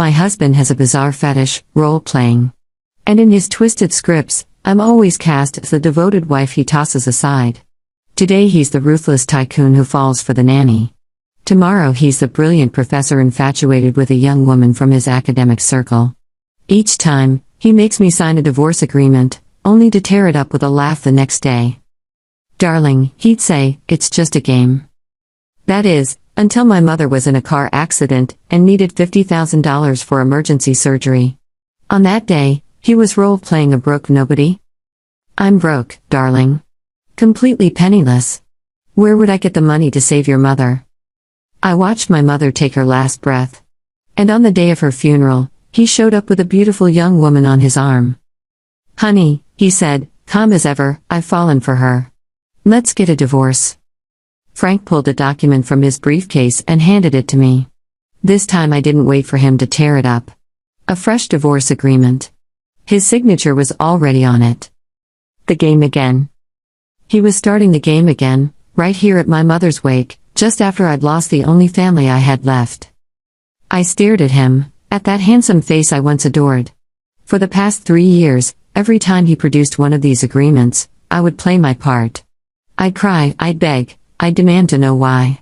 My husband has a bizarre fetish, role-playing. And in his twisted scripts, I'm always cast as the devoted wife he tosses aside. Today he's the ruthless tycoon who falls for the nanny. Tomorrow he's the brilliant professor infatuated with a young woman from his academic circle. Each time, he makes me sign a divorce agreement, only to tear it up with a laugh the next day. Darling, he'd say, it's just a game. That is, until my mother was in a car accident and needed $50,000 for emergency surgery. On that day, he was role-playing a broke nobody. I'm broke, darling. Completely penniless. Where would I get the money to save your mother? I watched my mother take her last breath. And on the day of her funeral, he showed up with a beautiful young woman on his arm. Honey, he said, calm as ever, I've fallen for her. Let's get a divorce. Frank pulled a document from his briefcase and handed it to me. This time I didn't wait for him to tear it up. A fresh divorce agreement. His signature was already on it. The game again. He was starting the game again, right here at my mother's wake, just after I'd lost the only family I had left. I stared at him, at that handsome face I once adored. For the past 3 years, every time he produced one of these agreements, I would play my part. I'd cry, I'd beg, I'd demand to know why.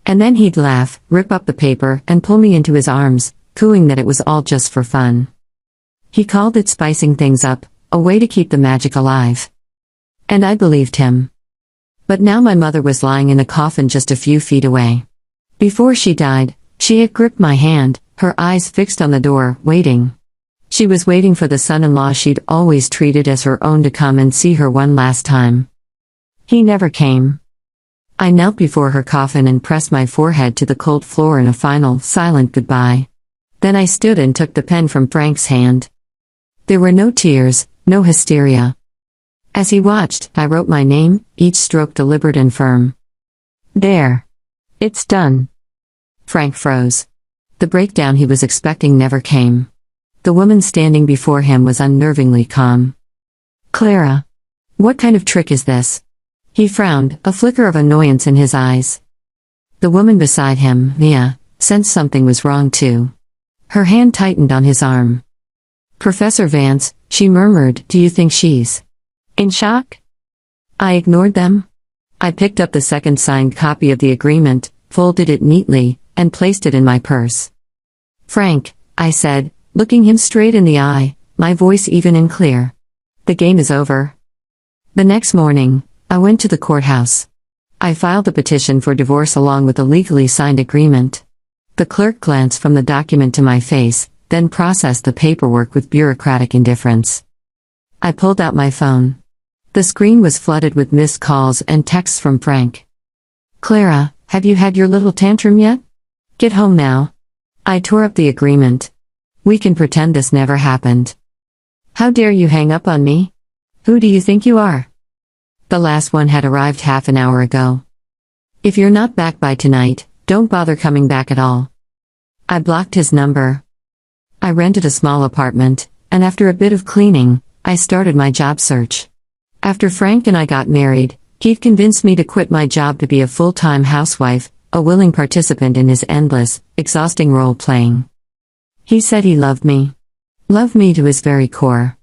And then he'd laugh, rip up the paper, and pull me into his arms, cooing that it was all just for fun. He called it spicing things up, a way to keep the magic alive. And I believed him. But now my mother was lying in a coffin just a few feet away. Before she died, she had gripped my hand, her eyes fixed on the door, waiting. She was waiting for the son-in-law she'd always treated as her own to come and see her one last time. He never came. I knelt before her coffin and pressed my forehead to the cold floor in a final, silent goodbye. Then I stood and took the pen from Frank's hand. There were no tears, no hysteria. As he watched, I wrote my name, each stroke deliberate and firm. There. It's done. Frank froze. The breakdown he was expecting never came. The woman standing before him was unnervingly calm. Clara. What kind of trick is this? He frowned, a flicker of annoyance in his eyes. The woman beside him, Mia, sensed something was wrong too. Her hand tightened on his arm. Professor Vance, she murmured, do you think she's in shock? I ignored them. I picked up the second signed copy of the agreement, folded it neatly, and placed it in my purse. Frank, I said, looking him straight in the eye, my voice even and clear. The game is over. The next morning, I went to the courthouse. I filed a petition for divorce along with a legally signed agreement. The clerk glanced from the document to my face, then processed the paperwork with bureaucratic indifference. I pulled out my phone. The screen was flooded with missed calls and texts from Frank. Clara, have you had your little tantrum yet? Get home now. I tore up the agreement. We can pretend this never happened. How dare you hang up on me? Who do you think you are? The last one had arrived half an hour ago. If you're not back by tonight, don't bother coming back at all. I blocked his number. I rented a small apartment, and after a bit of cleaning, I started my job search. After Frank and I got married, he'd convinced me to quit my job to be a full-time housewife, a willing participant in his endless, exhausting role-playing. He said he loved me. Loved me to his very core.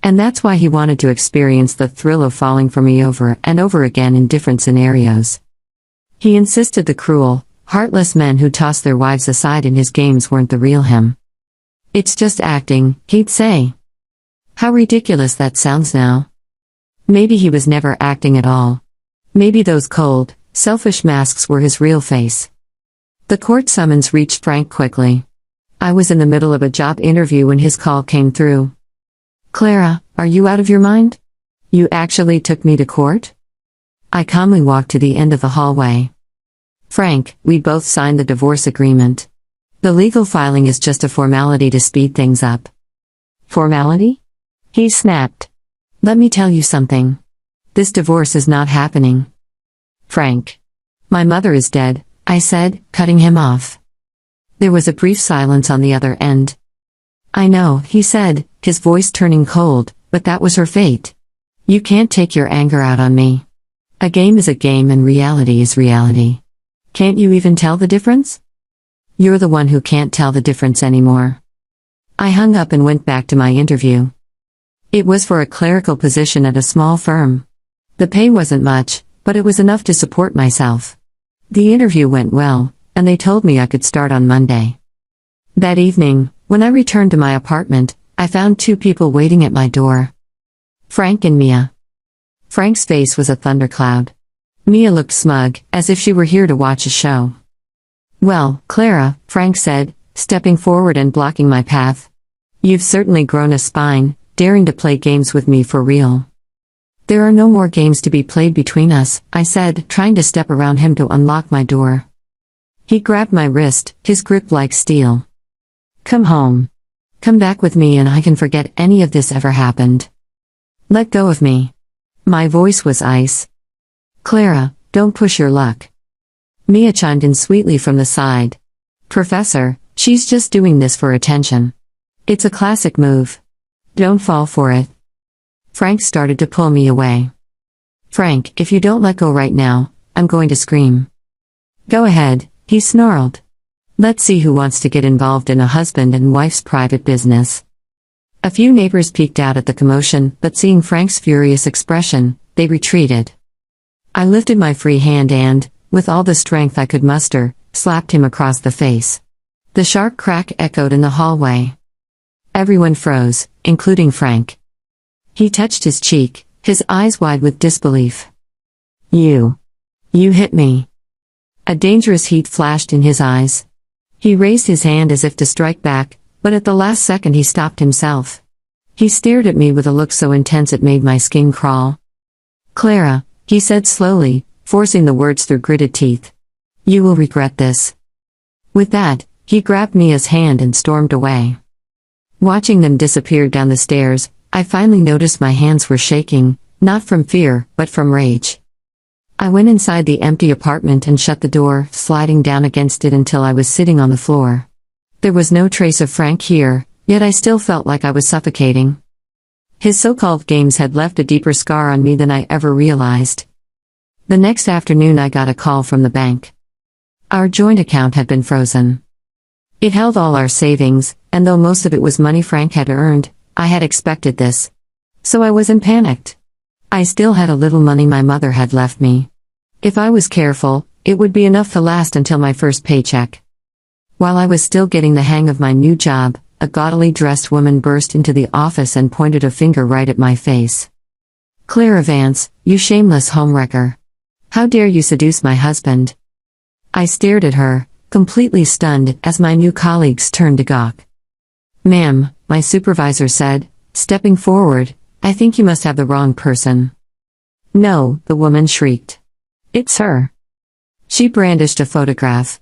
And that's why he wanted to experience the thrill of falling for me over and over again in different scenarios. He insisted the cruel, heartless men who tossed their wives aside in his games weren't the real him. It's just acting, he'd say. How ridiculous that sounds now. Maybe he was never acting at all. Maybe those cold, selfish masks were his real face. The court summons reached Frank quickly. I was in the middle of a job interview when his call came through. Clara, are you out of your mind? You actually took me to court? I calmly walked to the end of the hallway. Frank, we both signed the divorce agreement. The legal filing is just a formality to speed things up. Formality? He snapped. Let me tell you something. This divorce is not happening. Frank. My mother is dead, I said, cutting him off. There was a brief silence on the other end. I know, he said, his voice turning cold, but that was her fate. You can't take your anger out on me. A game is a game and reality is reality. Can't you even tell the difference? You're the one who can't tell the difference anymore. I hung up and went back to my interview. It was for a clerical position at a small firm. The pay wasn't much, but it was enough to support myself. The interview went well, and they told me I could start on Monday. That evening, when I returned to my apartment, I found two people waiting at my door. Frank and Mia. Frank's face was a thundercloud. Mia looked smug, as if she were here to watch a show. "Well, Clara," Frank said, stepping forward and blocking my path. "You've certainly grown a spine, daring to play games with me for real." "There are no more games to be played between us," I said, trying to step around him to unlock my door. He grabbed my wrist, his grip like steel. "Come home. Come back with me and I can forget any of this ever happened. Let go of me." My voice was ice. "Clara, don't push your luck." Mia chimed in sweetly from the side. "Professor, she's just doing this for attention. It's a classic move. Don't fall for it." Frank started to pull me away. "Frank, if you don't let go right now, I'm going to scream." "Go ahead," he snarled. "Let's see who wants to get involved in a husband and wife's private business." A few neighbors peeked out at the commotion, but seeing Frank's furious expression, they retreated. I lifted my free hand and, with all the strength I could muster, slapped him across the face. The sharp crack echoed in the hallway. Everyone froze, including Frank. He touched his cheek, his eyes wide with disbelief. You hit me." A dangerous heat flashed in his eyes. He raised his hand as if to strike back, but at the last second he stopped himself. He stared at me with a look so intense it made my skin crawl. "Clara," he said slowly, forcing the words through gritted teeth. "You will regret this." With that, he grabbed Mia's hand and stormed away. Watching them disappear down the stairs, I finally noticed my hands were shaking, not from fear, but from rage. I went inside the empty apartment and shut the door, sliding down against it until I was sitting on the floor. There was no trace of Frank here, yet I still felt like I was suffocating. His so-called games had left a deeper scar on me than I ever realized. The next afternoon I got a call from the bank. Our joint account had been frozen. It held all our savings, and though most of it was money Frank had earned, I had expected this. So I wasn't panicked. I still had a little money my mother had left me. If I was careful, it would be enough to last until my first paycheck. While I was still getting the hang of my new job, a gaudily dressed woman burst into the office and pointed a finger right at my face. "Clara Vance, you shameless homewrecker. How dare you seduce my husband?" I stared at her, completely stunned, as my new colleagues turned to gawk. "Ma'am," my supervisor said, stepping forward, "I think you must have the wrong person." "No," the woman shrieked. "It's her." She brandished a photograph.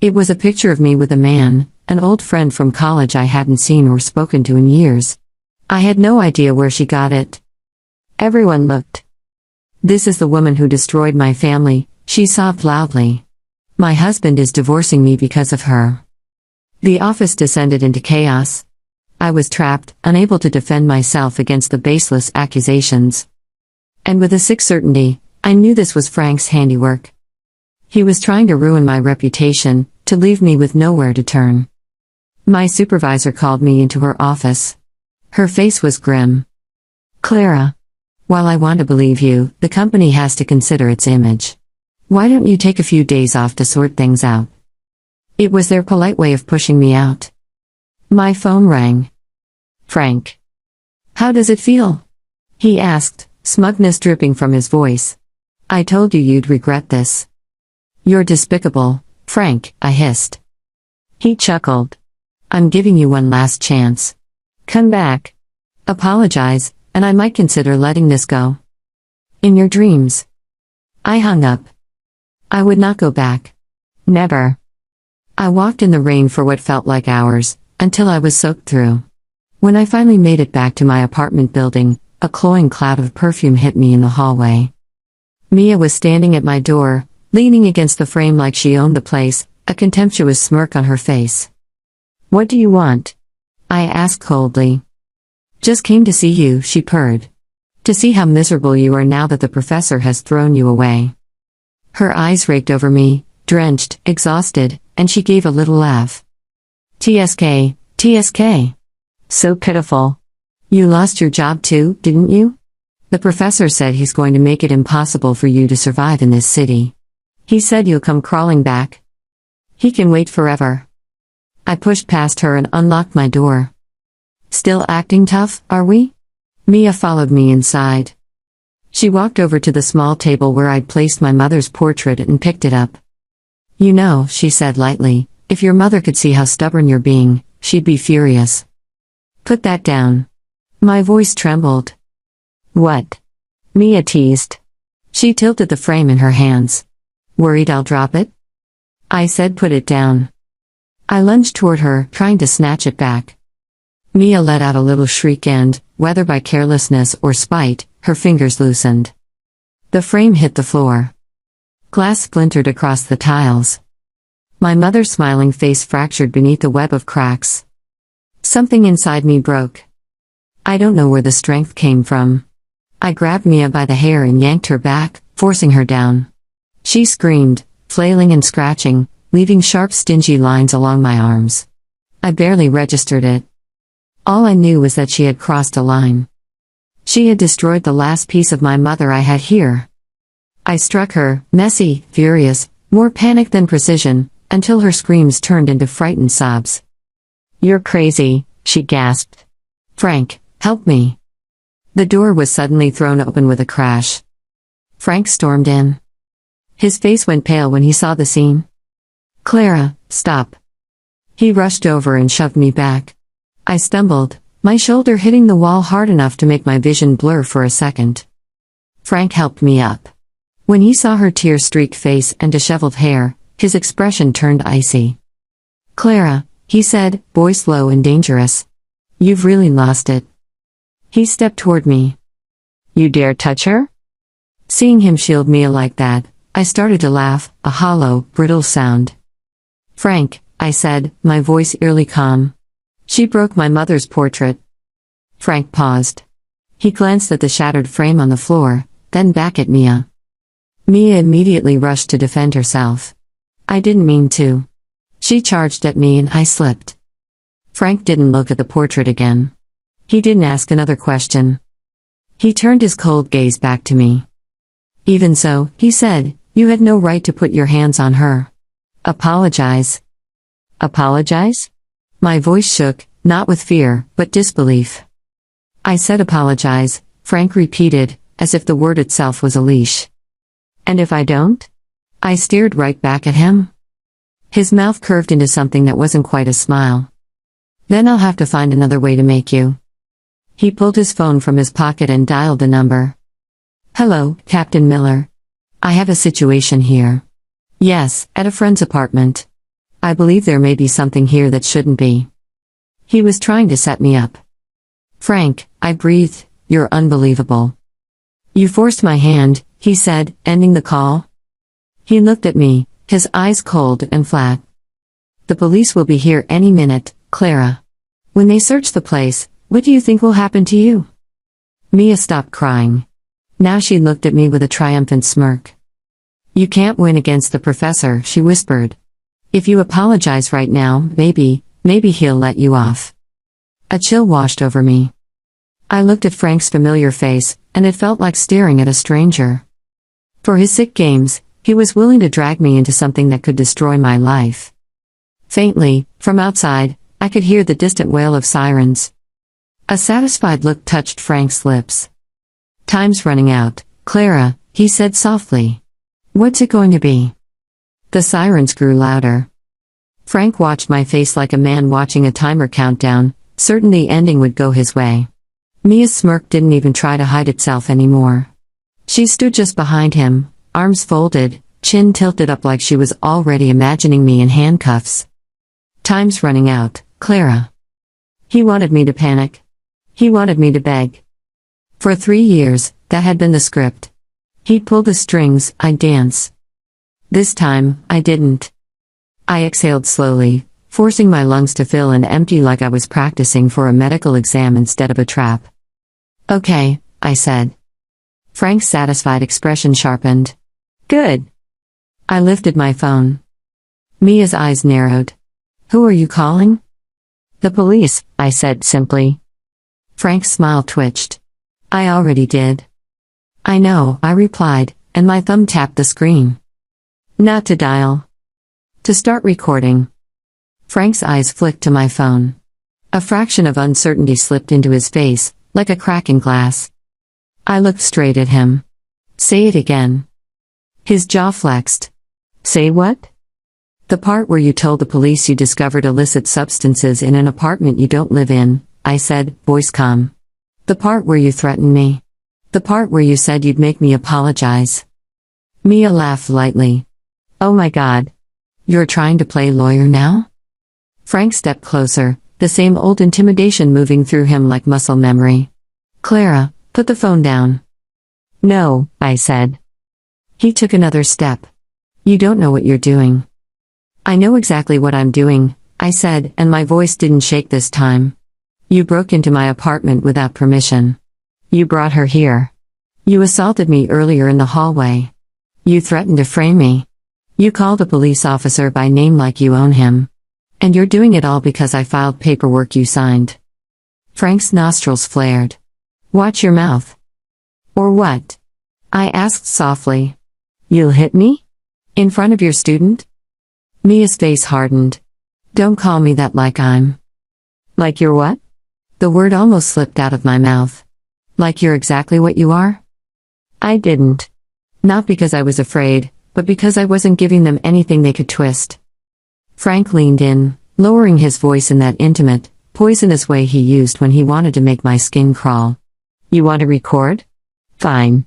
It was a picture of me with a man, an old friend from college I hadn't seen or spoken to in years. I had no idea where she got it. Everyone looked. "This is the woman who destroyed my family," she sobbed loudly. "My husband is divorcing me because of her." The office descended into chaos. I was trapped, unable to defend myself against the baseless accusations. And with a sick certainty, I knew this was Frank's handiwork. He was trying to ruin my reputation, to leave me with nowhere to turn. My supervisor called me into her office. Her face was grim. "Clara, while I want to believe you, the company has to consider its image. Why don't you take a few days off to sort things out?" It was their polite way of pushing me out. My phone rang. "Frank. How does it feel?" he asked, smugness dripping from his voice. "I told you you'd regret this." "You're despicable, Frank," I hissed. He chuckled. "I'm giving you one last chance. Come back. Apologize, and I might consider letting this go. In your dreams." I hung up. I would not go back. Never. I walked in the rain for what felt like hours, until I was soaked through. When I finally made it back to my apartment building, a cloying cloud of perfume hit me in the hallway. Mia was standing at my door, leaning against the frame like she owned the place, a contemptuous smirk on her face. "What do you want?" I asked coldly. "Just came to see you," she purred. "To see how miserable you are now that the professor has thrown you away." Her eyes raked over me, drenched, exhausted, and she gave a little laugh. "TSK, TSK. So pitiful. You lost your job too, didn't you? The professor said he's going to make it impossible for you to survive in this city. He said you'll come crawling back. He can wait forever. I pushed past her and unlocked my door. Still acting tough, are we? Mia followed me inside. She walked over to the small table where I'd placed my mother's portrait and picked it up. You know, she said lightly, if your mother could see how stubborn you're being, she'd be furious. Put that down. My voice trembled. What? Mia teased. She tilted the frame in her hands. Worried I'll drop it? I said put it down. I lunged toward her, trying to snatch it back. Mia let out a little shriek and, whether by carelessness or spite, her fingers loosened. The frame hit the floor. Glass splintered across the tiles. My mother's smiling face fractured beneath a web of cracks. Something inside me broke. I don't know where the strength came from. I grabbed Mia by the hair and yanked her back, forcing her down. She screamed, flailing and scratching, leaving sharp stingy lines along my arms. I barely registered it. All I knew was that she had crossed a line. She had destroyed the last piece of my mother I had here. I struck her, messy, furious, more panic than precision, until her screams turned into frightened sobs. You're crazy, she gasped. Frank, help me. The door was suddenly thrown open with a crash. Frank stormed in. His face went pale when he saw the scene. Clara, stop. He rushed over and shoved me back. I stumbled, my shoulder hitting the wall hard enough to make my vision blur for a second. Frank helped me up. When he saw her tear-streaked face and disheveled hair, his expression turned icy. Clara, he said, voice low and dangerous. You've really lost it. He stepped toward me. You dare touch her? Seeing him shield Mia like that, I started to laugh, a hollow, brittle sound. Frank, I said, my voice eerily calm. She broke my mother's portrait. Frank paused. He glanced at the shattered frame on the floor, then back at Mia. Mia immediately rushed to defend herself. I didn't mean to. She charged at me and I slipped. Frank didn't look at the portrait again. He didn't ask another question. He turned his cold gaze back to me. Even so, he said, you had no right to put your hands on her. Apologize. Apologize? My voice shook, not with fear, but disbelief. I said apologize, Frank repeated, as if the word itself was a leash. And if I don't? I stared right back at him. His mouth curved into something that wasn't quite a smile. Then I'll have to find another way to make you. He pulled his phone from his pocket and dialed the number. Hello, Captain Miller. I have a situation here. Yes, at a friend's apartment. I believe there may be something here that shouldn't be. He was trying to set me up. Frank, I breathed, you're unbelievable. You forced my hand, he said, ending the call. He looked at me, his eyes cold and flat. The police will be here any minute, Clara. When they search the place, what do you think will happen to you? Mia stopped crying. Now she looked at me with a triumphant smirk. You can't win against the professor, she whispered. If you apologize right now, maybe he'll let you off. A chill washed over me. I looked at Frank's familiar face, and it felt like staring at a stranger. For his sick games, he was willing to drag me into something that could destroy my life. Faintly, from outside, I could hear the distant wail of sirens. A satisfied look touched Frank's lips. Time's running out, Clara, he said softly. What's it going to be? The sirens grew louder. Frank watched my face like a man watching a timer countdown, certain the ending would go his way. Mia's smirk didn't even try to hide itself anymore. She stood just behind him, arms folded, chin tilted up like she was already imagining me in handcuffs. Time's running out, Clara. He wanted me to panic. He wanted me to beg. For 3 years, that had been the script. He'd pull the strings, I'd dance. This time, I didn't. I exhaled slowly, forcing my lungs to fill and empty like I was practicing for a medical exam instead of a trap. Okay, I said. Frank's satisfied expression sharpened. Good. I lifted my phone. Mia's eyes narrowed. Who are you calling? The police, I said simply. Frank's smile twitched. I already did. I know, I replied, and my thumb tapped the screen. Not to dial. To start recording. Frank's eyes flicked to my phone. A fraction of uncertainty slipped into his face, like a crack in glass. I looked straight at him. Say it again. His jaw flexed. Say what? The part where you told the police you discovered illicit substances in an apartment you don't live in, I said, voice calm. The part where you threatened me. The part where you said you'd make me apologize. Mia laughed lightly. Oh my God. You're trying to play lawyer now? Frank stepped closer, the same old intimidation moving through him like muscle memory. Clara, put the phone down. No, I said. He took another step. You don't know what you're doing. I know exactly what I'm doing, I said, and my voice didn't shake this time. You broke into my apartment without permission. You brought her here. You assaulted me earlier in the hallway. You threatened to frame me. You called a police officer by name like you own him. And you're doing it all because I filed paperwork you signed. Frank's nostrils flared. Watch your mouth. Or what? I asked softly. You'll hit me? In front of your student? Mia's face hardened. Don't call me that like I'm. Like you're what? The word almost slipped out of my mouth. Like you're exactly what you are? I didn't. Not because I was afraid, but because I wasn't giving them anything they could twist. Frank leaned in, lowering his voice in that intimate, poisonous way he used when he wanted to make my skin crawl. You want to record? Fine.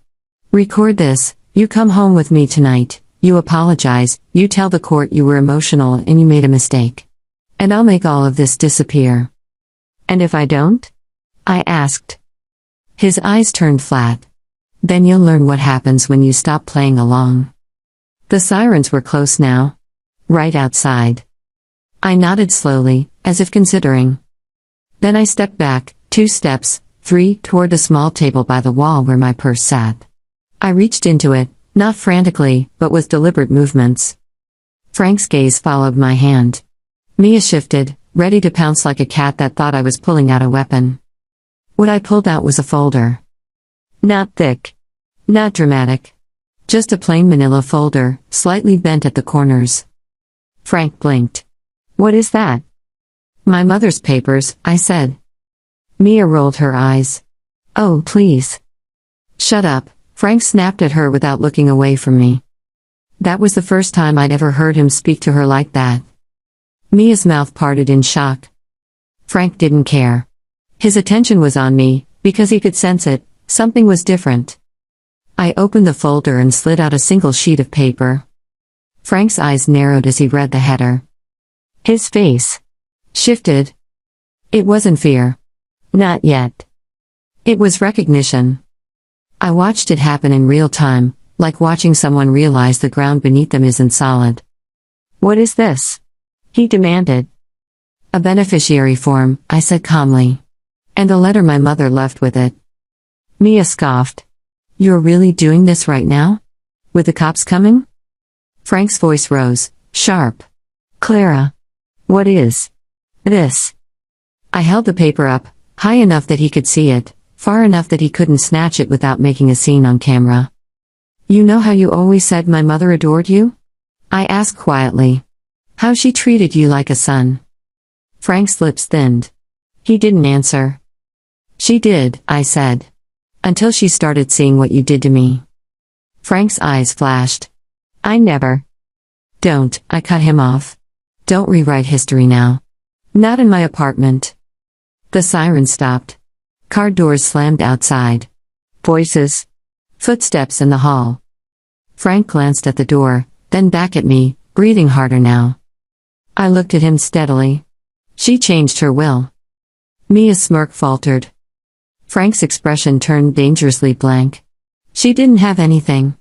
Record this. You come home with me tonight, you apologize, you tell the court you were emotional and you made a mistake. And I'll make all of this disappear. And if I don't? I asked. His eyes turned flat. Then you'll learn what happens when you stop playing along. The sirens were close now. Right outside. I nodded slowly, as if considering. Then I stepped back, 2 steps, 3, toward the small table by the wall where my purse sat. I reached into it, not frantically, but with deliberate movements. Frank's gaze followed my hand. Mia shifted, ready to pounce like a cat that thought I was pulling out a weapon. What I pulled out was a folder. Not thick. Not dramatic. Just a plain manila folder, slightly bent at the corners. Frank blinked. What is that? My mother's papers, I said. Mia rolled her eyes. Oh, please. Shut up, Frank snapped at her without looking away from me. That was the first time I'd ever heard him speak to her like that. Mia's mouth parted in shock. Frank didn't care. His attention was on me, because he could sense it, something was different. I opened the folder and slid out a single sheet of paper. Frank's eyes narrowed as he read the header. His face shifted. It wasn't fear. Not yet. It was recognition. I watched it happen in real time, like watching someone realize the ground beneath them isn't solid. What is this? He demanded. A beneficiary form, I said calmly. And a letter my mother left with it. Mia scoffed. You're really doing this right now? With the cops coming? Frank's voice rose, sharp. Clara. What is this? I held the paper up, high enough that he could see it, far enough that he couldn't snatch it without making a scene on camera. You know how you always said my mother adored you? I asked quietly. How she treated you like a son. Frank's lips thinned. He didn't answer. She did, I said. Until she started seeing what you did to me. Frank's eyes flashed. I never. Don't, I cut him off. Don't rewrite history now. Not in my apartment. The siren stopped. Car doors slammed outside. Voices. Footsteps in the hall. Frank glanced at the door, then back at me, breathing harder now. I looked at him steadily. She changed her will. Mia's smirk faltered. Frank's expression turned dangerously blank. She didn't have anything.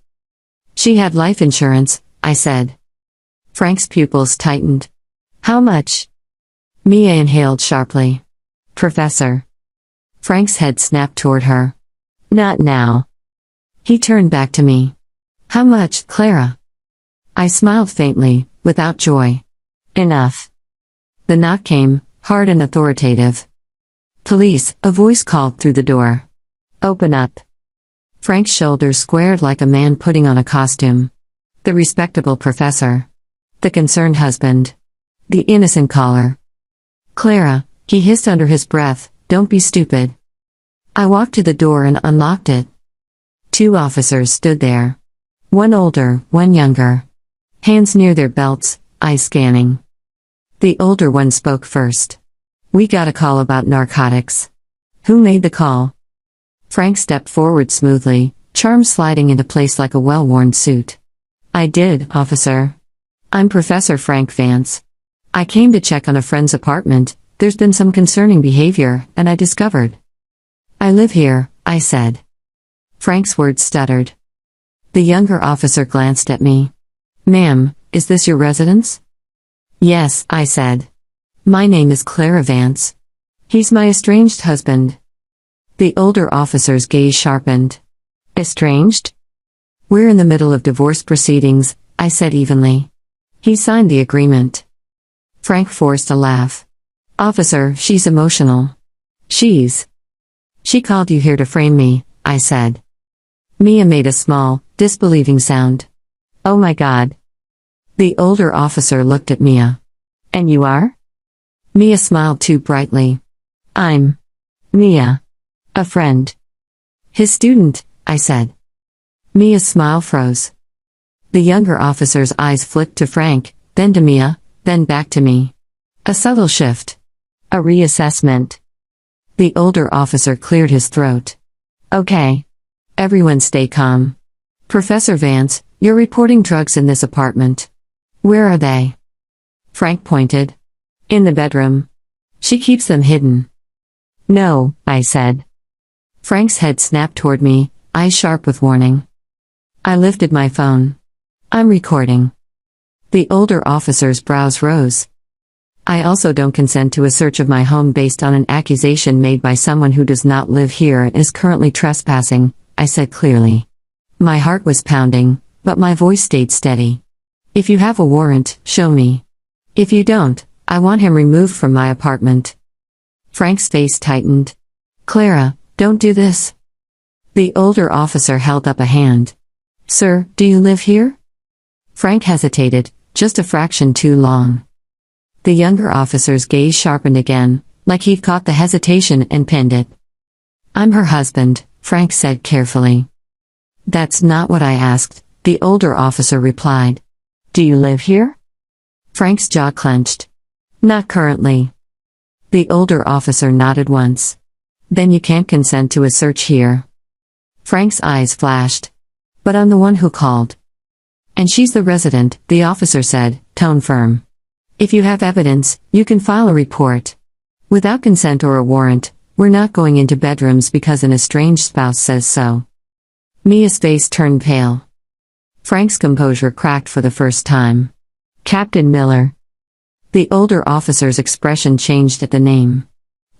She had life insurance, I said. Frank's pupils tightened. How much? Mia inhaled sharply. Professor. Frank's head snapped toward her. Not now. He turned back to me. How much, Clara? I smiled faintly, without joy. Enough. The knock came, hard and authoritative. "Police," a voice called through the door. "Open up." Frank's shoulders squared like a man putting on a costume. The respectable professor. The concerned husband. The innocent caller. "Clara," he hissed under his breath, "don't be stupid." I walked to the door and unlocked it. 2 officers stood there. One older, one younger. Hands near their belts, eyes scanning. The older one spoke first. "We got a call about narcotics." "Who made the call?" Frank stepped forward smoothly, charm sliding into place like a well-worn suit. "I did, officer. I'm Professor Frank Vance. I came to check on a friend's apartment. There's been some concerning behavior, and I discovered." "I live here," I said. Frank's words stuttered. The younger officer glanced at me. "Ma'am, is this your residence?" "Yes," I said. "My name is Clara Vance. He's my estranged husband." The older officer's gaze sharpened. "Estranged?" "We're in the middle of divorce proceedings," I said evenly. "He signed the agreement." Frank forced a laugh. "Officer, she's emotional." She called you here to frame me," I said. Mia made a small, disbelieving sound. "Oh my God." The older officer looked at Mia. "And you are?" Mia smiled too brightly. "I'm Mia. A friend." "His student," I said. Mia's smile froze. The younger officer's eyes flicked to Frank, then to Mia, then back to me. A subtle shift. A reassessment. The older officer cleared his throat. "Okay. Everyone stay calm. Professor Vance, you're reporting drugs in this apartment. Where are they?" Frank pointed. "In the bedroom. She keeps them hidden." "No," I said. Frank's head snapped toward me, eyes sharp with warning. I lifted my phone. "I'm recording." The older officer's brows rose. "I also don't consent to a search of my home based on an accusation made by someone who does not live here and is currently trespassing," I said clearly. My heart was pounding, but my voice stayed steady. "If you have a warrant, show me. If you don't, I want him removed from my apartment." Frank's face tightened. "Clara, don't do this." The older officer held up a hand. "Sir, do you live here?" Frank hesitated, just a fraction too long. The younger officer's gaze sharpened again, like he'd caught the hesitation and pinned it. "I'm her husband," Frank said carefully. "That's not what I asked," the older officer replied. "Do you live here?" Frank's jaw clenched. "Not currently." The older officer nodded once. "Then you can't consent to a search here." Frank's eyes flashed. "But I'm the one who called." "And she's the resident," the officer said, tone firm. "If you have evidence, you can file a report. Without consent or a warrant, we're not going into bedrooms because an estranged spouse says so." Mia's face turned pale. Frank's composure cracked for the first time. "Captain Miller." The older officer's expression changed at the name.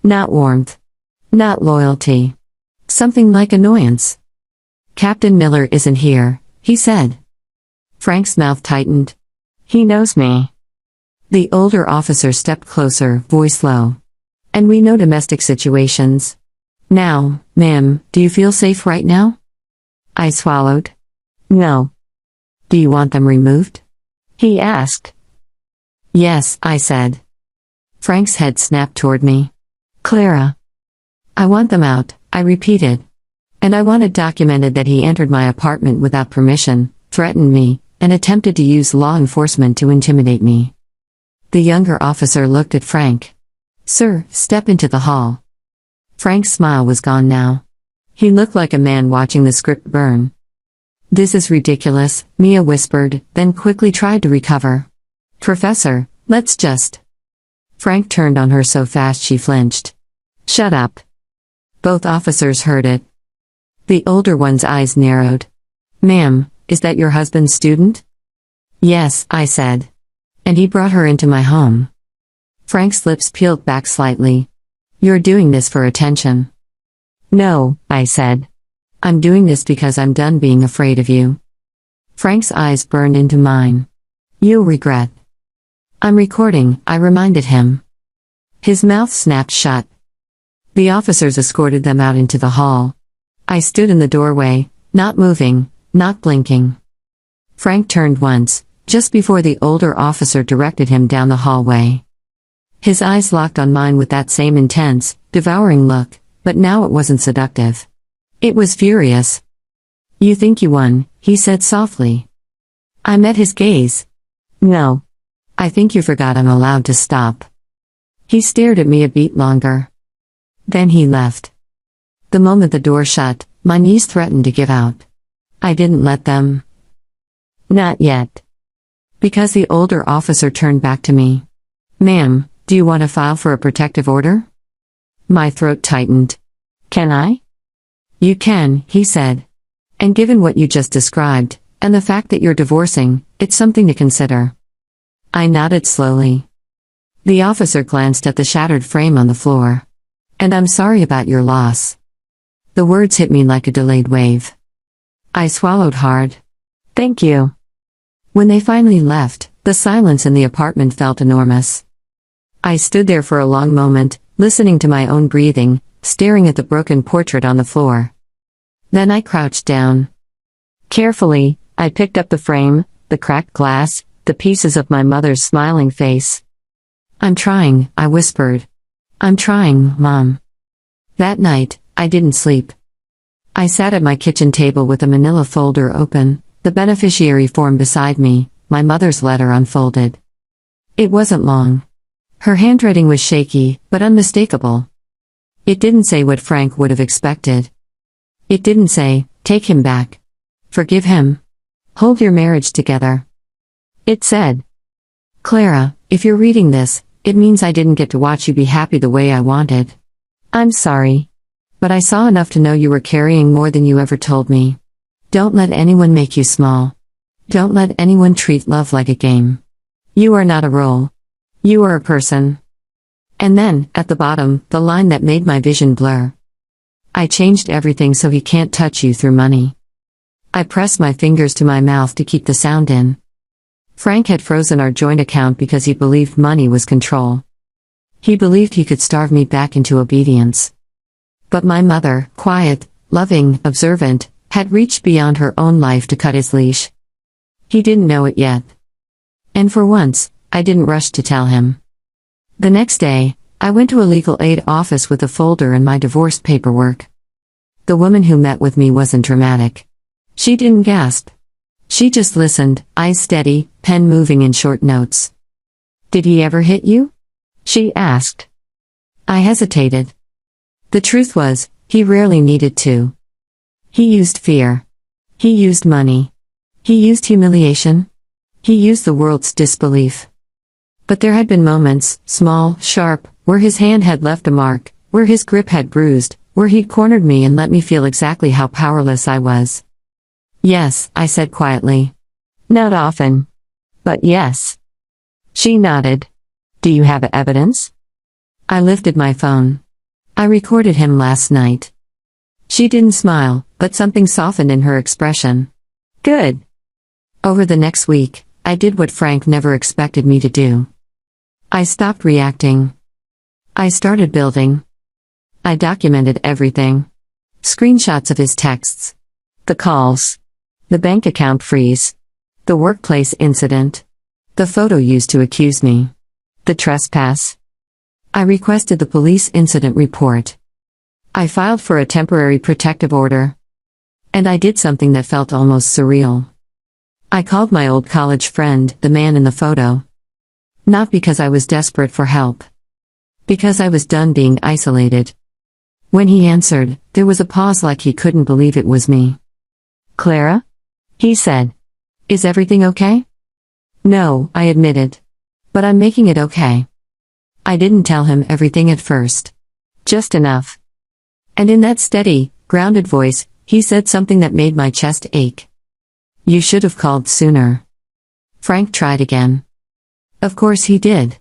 Not warmth. Not loyalty. Something like annoyance. "Captain Miller isn't here," he said. Frank's mouth tightened. "He knows me." The older officer stepped closer, voice low. "And we know domestic situations. Now, ma'am, do you feel safe right now?" I swallowed. "No." "Do you want them removed?" he asked. "Yes," I said. Frank's head snapped toward me. "Clara." "I want them out," I repeated. "And I want it documented that he entered my apartment without permission, threatened me, and attempted to use law enforcement to intimidate me." The younger officer looked at Frank. "Sir, step into the hall." Frank's smile was gone now. He looked like a man watching the script burn. "This is ridiculous," Mia whispered, then quickly tried to recover. "Professor, let's just..." Frank turned on her so fast she flinched. "Shut up." Both officers heard it. The older one's eyes narrowed. "Ma'am, is that your husband's student?" "Yes," I said. "And he brought her into my home." Frank's lips peeled back slightly. "You're doing this for attention." "No," I said. "I'm doing this because I'm done being afraid of you." Frank's eyes burned into mine. "You'll regret." "I'm recording," I reminded him. His mouth snapped shut. The officers escorted them out into the hall. I stood in the doorway, not moving, not blinking. Frank turned once, just before the older officer directed him down the hallway. His eyes locked on mine with that same intense, devouring look, but now it wasn't seductive. It was furious. "You think you won," he said softly. I met his gaze. "No. I think you forgot I'm allowed to stop." He stared at me a beat longer. Then he left. The moment the door shut, my knees threatened to give out. I didn't let them. Not yet. Because the older officer turned back to me. "Ma'am, do you want to file for a protective order?" My throat tightened. "Can I?" "You can," he said. "And given what you just described, and the fact that you're divorcing, it's something to consider." I nodded slowly. The officer glanced at the shattered frame on the floor. "And I'm sorry about your loss." The words hit me like a delayed wave. I swallowed hard. "Thank you." When they finally left, the silence in the apartment felt enormous. I stood there for a long moment, listening to my own breathing, staring at the broken portrait on the floor. Then I crouched down. Carefully, I picked up the frame, the cracked glass, the pieces of my mother's smiling face. "I'm trying," I whispered. "I'm trying, Mom." That night, I didn't sleep. I sat at my kitchen table with a manila folder open, the beneficiary form beside me, my mother's letter unfolded. It wasn't long. Her handwriting was shaky, but unmistakable. It didn't say what Frank would have expected. It didn't say, "Take him back. Forgive him. Hold your marriage together." It said, "Clara, if you're reading this, it means I didn't get to watch you be happy the way I wanted. I'm sorry. But I saw enough to know you were carrying more than you ever told me. Don't let anyone make you small. Don't let anyone treat love like a game. You are not a role. You are a person." And then, at the bottom, the line that made my vision blur. "I changed everything so he can't touch you through money." I pressed my fingers to my mouth to keep the sound in. Frank had frozen our joint account because he believed money was control. He believed he could starve me back into obedience. But my mother, quiet, loving, observant, had reached beyond her own life to cut his leash. He didn't know it yet. And for once, I didn't rush to tell him. The next day, I went to a legal aid office with a folder and my divorce paperwork. The woman who met with me wasn't dramatic. She didn't gasp. She just listened, eyes steady, pen moving in short notes. "Did he ever hit you?" she asked. I hesitated. The truth was, he rarely needed to. He used fear. He used money. He used humiliation. He used the world's disbelief. But there had been moments, small, sharp, where his hand had left a mark, where his grip had bruised, where he'd cornered me and let me feel exactly how powerless I was. "Yes," I said quietly. "Not often. But yes." She nodded. "Do you have evidence?" I lifted my phone. "I recorded him last night." She didn't smile, but something softened in her expression. "Good." Over the next week, I did what Frank never expected me to do. I stopped reacting. I started building. I documented everything. Screenshots of his texts. The calls. The bank account freeze. The workplace incident. The photo used to accuse me. The trespass. I requested the police incident report. I filed for a temporary protective order. And I did something that felt almost surreal. I called my old college friend, the man in the photo. Not because I was desperate for help. Because I was done being isolated. When he answered, there was a pause like he couldn't believe it was me. "Clara?" he said. "Is everything okay?" "No," I admitted. "But I'm making it okay." I didn't tell him everything at first. Just enough. And in that steady, grounded voice, he said something that made my chest ache. "You should have called sooner." Frank tried again. Of course he did.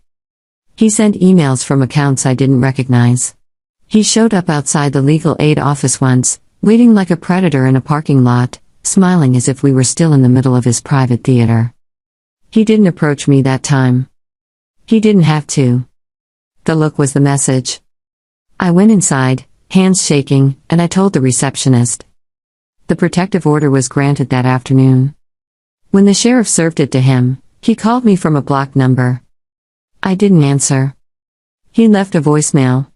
He sent emails from accounts I didn't recognize. He showed up outside the legal aid office once, waiting like a predator in a parking lot, smiling as if we were still in the middle of his private theater. He didn't approach me that time. He didn't have to. The look was the message. I went inside, hands shaking, and I told the receptionist. The protective order was granted that afternoon. When the sheriff served it to him, he called me from a blocked number. I didn't answer. He left a voicemail.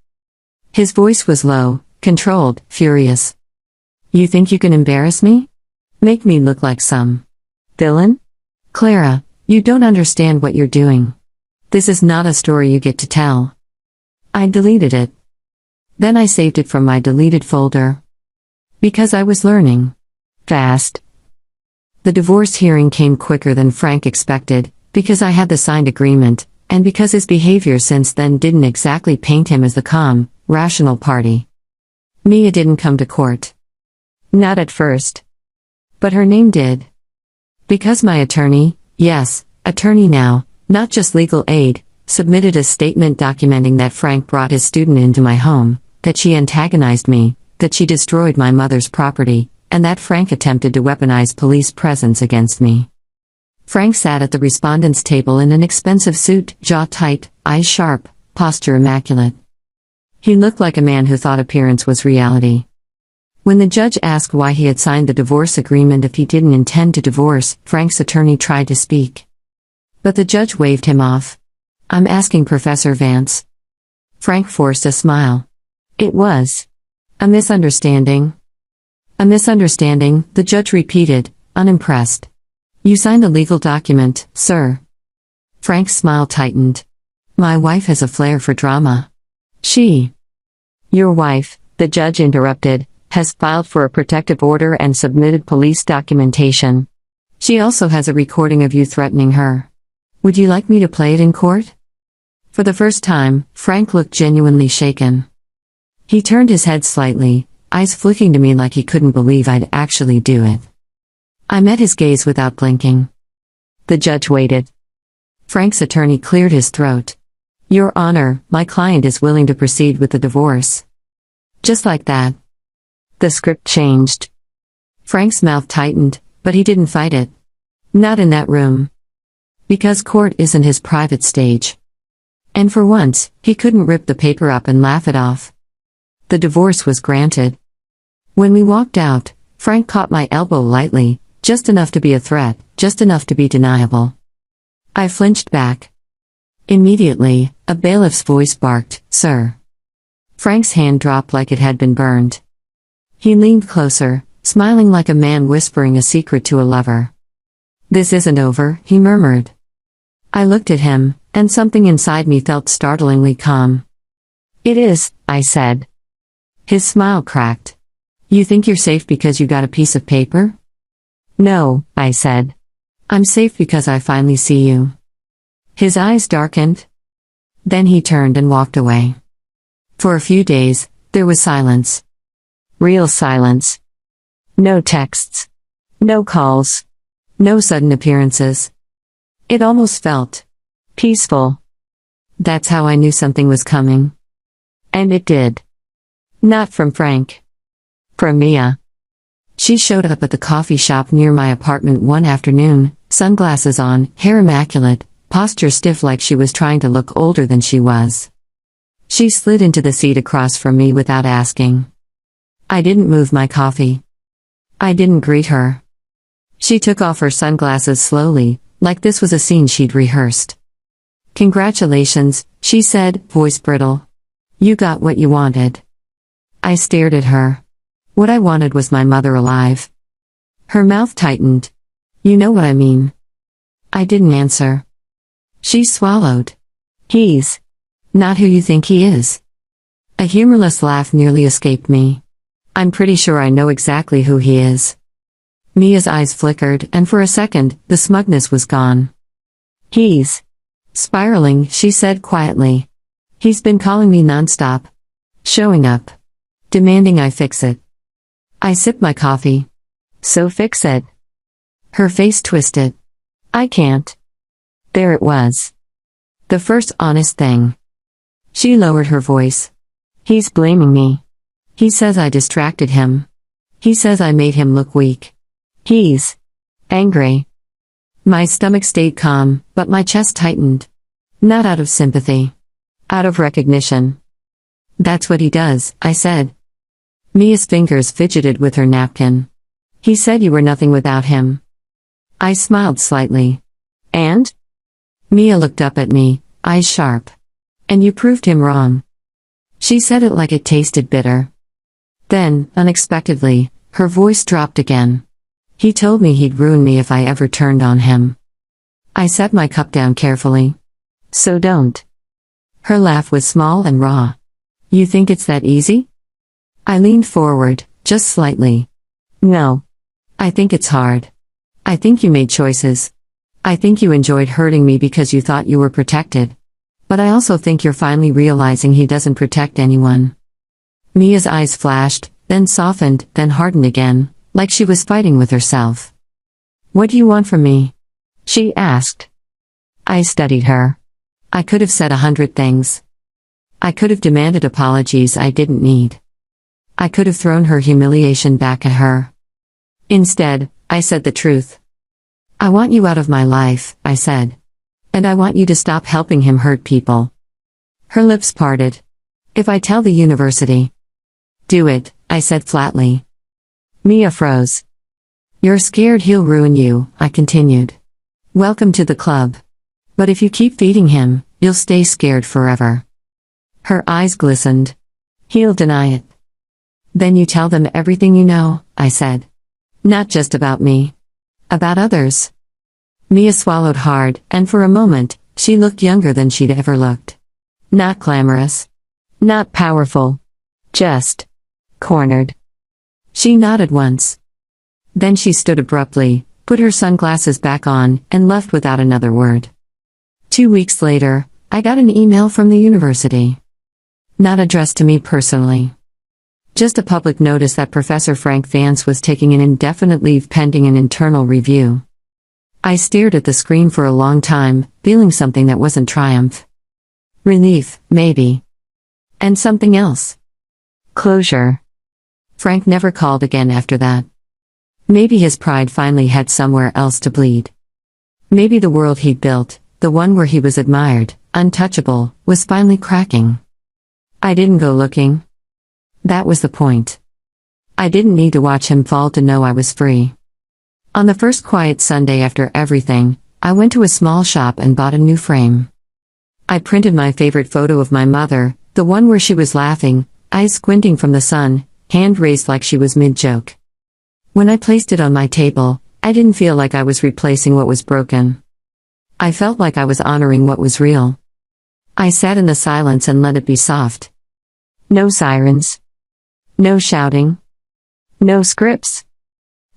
His voice was low, controlled, furious. You think you can embarrass me? Make me look like some villain? Clara, you don't understand what you're doing. This is not a story you get to tell. I deleted it. Then I saved it from my deleted folder. Because I was learning. Fast. The divorce hearing came quicker than Frank expected, because I had the signed agreement, and because his behavior since then didn't exactly paint him as the calm, rational party. Mia didn't come to court. Not at first. But her name did. Because my attorney, yes, attorney now, not just legal aid, submitted a statement documenting that Frank brought his student into my home, that she antagonized me, that she destroyed my mother's property, and that Frank attempted to weaponize police presence against me. Frank sat at the respondent's table in an expensive suit, jaw tight, eyes sharp, posture immaculate. He looked like a man who thought appearance was reality. When the judge asked why he had signed the divorce agreement if he didn't intend to divorce, Frank's attorney tried to speak. But the judge waved him off. I'm asking Professor Vance. Frank forced a smile. It was a misunderstanding. A misunderstanding, the judge repeated, unimpressed. You signed the legal document, sir. Frank's smile tightened. My wife has a flair for drama. Your wife, the judge interrupted, has filed for a protective order and submitted police documentation. She also has a recording of you threatening her. Would you like me to play it in court? For the first time, Frank looked genuinely shaken. He turned his head slightly, eyes flicking to me like he couldn't believe I'd actually do it. I met his gaze without blinking. The judge waited. Frank's attorney cleared his throat. Your Honor, my client is willing to proceed with the divorce. Just like that. The script changed. Frank's mouth tightened, but he didn't fight it. Not in that room. Because court isn't his private stage. And for once, he couldn't rip the paper up and laugh it off. The divorce was granted. When we walked out, Frank caught my elbow lightly, just enough to be a threat, just enough to be deniable. I flinched back. Immediately, a bailiff's voice barked, Sir. Frank's hand dropped like it had been burned. He leaned closer, smiling like a man whispering a secret to a lover. This isn't over, he murmured. I looked at him, and something inside me felt startlingly calm. It is, I said. His smile cracked. You think you're safe because you got a piece of paper? No, I said. I'm safe because I finally see you. His eyes darkened. Then he turned and walked away. For a few days, there was silence. Real silence. No texts. No calls. No sudden appearances. It almost felt peaceful. That's how I knew something was coming. And it did. Not from Frank. From Mia. She showed up at the coffee shop near my apartment one afternoon, sunglasses on, hair immaculate, posture stiff like she was trying to look older than she was. She slid into the seat across from me without asking. I didn't move my coffee. I didn't greet her. She took off her sunglasses slowly, like this was a scene she'd rehearsed. Congratulations, she said, voice brittle. You got what you wanted. I stared at her. What I wanted was my mother alive. Her mouth tightened. You know what I mean. I didn't answer. She swallowed. He's not who you think he is. A humorless laugh nearly escaped me. I'm pretty sure I know exactly who he is. Mia's eyes flickered, and for a second, the smugness was gone. He's spiraling, she said quietly. He's been calling me nonstop. Showing up. Demanding I fix it. I sipped my coffee. So fix it. Her face twisted. I can't. There it was. The first honest thing. She lowered her voice. He's blaming me. He says I distracted him. He says I made him look weak. He's angry. My stomach stayed calm, but my chest tightened. Not out of sympathy. Out of recognition. That's what he does, I said. Mia's fingers fidgeted with her napkin. He said you were nothing without him. I smiled slightly. And? Mia looked up at me, eyes sharp. And you proved him wrong. She said it like it tasted bitter. Then, unexpectedly, her voice dropped again. He told me he'd ruin me if I ever turned on him. I set my cup down carefully. So don't. Her laugh was small and raw. You think it's that easy? I leaned forward, just slightly. No. I think it's hard. I think you made choices. I think you enjoyed hurting me because you thought you were protected. But I also think you're finally realizing he doesn't protect anyone. Mia's eyes flashed, then softened, then hardened again, like she was fighting with herself. What do you want from me? She asked. I studied her. I could have said 100 things. I could have demanded apologies I didn't need. I could have thrown her humiliation back at her. Instead, I said the truth. I want you out of my life, I said. And I want you to stop helping him hurt people. Her lips parted. If I tell the university. Do it, I said flatly. Mia froze. You're scared he'll ruin you, I continued. Welcome to the club. But if you keep feeding him, you'll stay scared forever. Her eyes glistened. He'll deny it. Then you tell them everything you know, I said. Not just about me. About others. Mia swallowed hard, and for a moment, she looked younger than she'd ever looked. Not glamorous. Not powerful. Just cornered. She nodded once. Then she stood abruptly, put her sunglasses back on, and left without another word. 2 weeks later, I got an email from the university. Not addressed to me personally. Just a public notice that Professor Frank Vance was taking an indefinite leave pending an internal review. I stared at the screen for a long time, feeling something that wasn't triumph. Relief, maybe. And something else. Closure. Frank never called again after that. Maybe his pride finally had somewhere else to bleed. Maybe the world he'd built, the one where he was admired, untouchable, was finally cracking. I didn't go looking. That was the point. I didn't need to watch him fall to know I was free. On the first quiet Sunday after everything, I went to a small shop and bought a new frame. I printed my favorite photo of my mother, the one where she was laughing, eyes squinting from the sun, hand raised like she was mid-joke. When I placed it on my table, I didn't feel like I was replacing what was broken. I felt like I was honoring what was real. I sat in the silence and let it be soft. No sirens. No shouting. No scripts.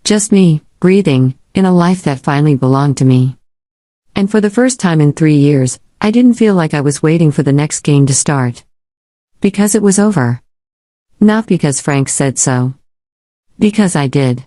Just me, breathing, in a life that finally belonged to me. And for the first time in 3 years, I didn't feel like I was waiting for the next game to start. Because it was over. Not because Frank said so. Because I did.